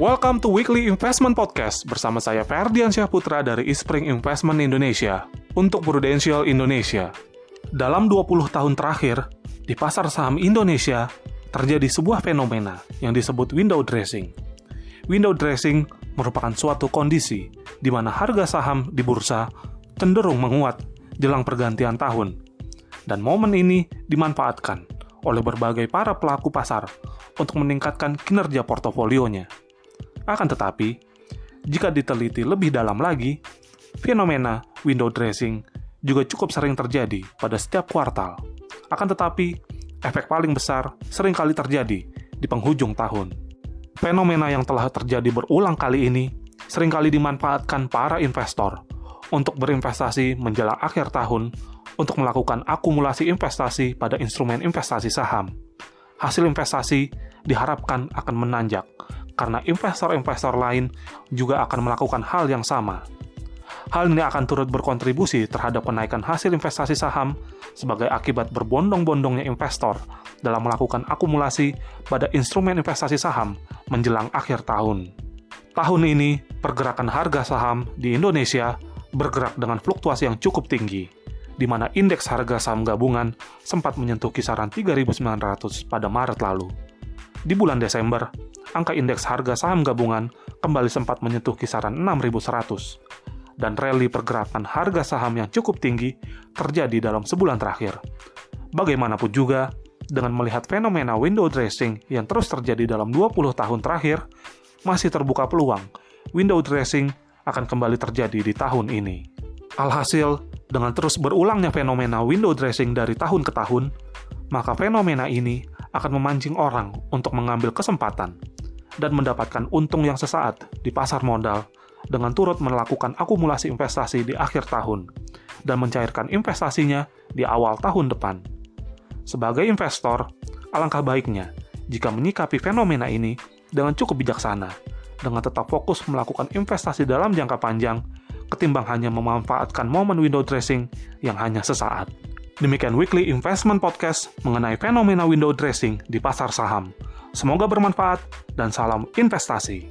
Welcome to Weekly Investment Podcast bersama saya Ferdiansyah Putra dari Eastspring Investment Indonesia untuk Prudential Indonesia. Dalam 20 tahun terakhir, di pasar saham Indonesia terjadi sebuah fenomena yang disebut window dressing. Window dressing merupakan suatu kondisi di mana harga saham di bursa cenderung menguat jelang pergantian tahun. Dan momen ini dimanfaatkan oleh berbagai para pelaku pasar untuk meningkatkan kinerja portofolionya. Akan tetapi, jika diteliti lebih dalam lagi, fenomena window dressing juga cukup sering terjadi pada setiap kuartal. Akan tetapi, efek paling besar seringkali terjadi di penghujung tahun. Fenomena yang telah terjadi berulang kali ini seringkali dimanfaatkan para investor untuk berinvestasi menjelang akhir tahun untuk melakukan akumulasi investasi pada instrumen investasi saham. Hasil investasi diharapkan akan menanjak, karena investor-investor lain juga akan melakukan hal yang sama. Hal ini akan turut berkontribusi terhadap kenaikan hasil investasi saham sebagai akibat berbondong-bondongnya investor dalam melakukan akumulasi pada instrumen investasi saham menjelang akhir tahun. Tahun ini, pergerakan harga saham di Indonesia bergerak dengan fluktuasi yang cukup tinggi, di mana indeks harga saham gabungan sempat menyentuh kisaran 3.900 pada Maret lalu. Di bulan Desember, angka indeks harga saham gabungan kembali sempat menyentuh kisaran 6.100, dan rally pergerakan harga saham yang cukup tinggi terjadi dalam sebulan terakhir. Bagaimanapun juga, dengan melihat fenomena window dressing yang terus terjadi dalam 20 tahun terakhir, masih terbuka peluang window dressing akan kembali terjadi di tahun ini. Alhasil, dengan terus berulangnya fenomena window dressing dari tahun ke tahun, maka fenomena ini akan memancing orang untuk mengambil kesempatan dan mendapatkan untung yang sesaat di pasar modal dengan turut melakukan akumulasi investasi di akhir tahun dan mencairkan investasinya di awal tahun depan. Sebagai investor, alangkah baiknya jika menyikapi fenomena ini dengan cukup bijaksana, dengan tetap fokus melakukan investasi dalam jangka panjang ketimbang hanya memanfaatkan momen window dressing yang hanya sesaat. Demikian Weekly Investment Podcast mengenai fenomena window dressing di pasar saham. Semoga bermanfaat dan salam investasi.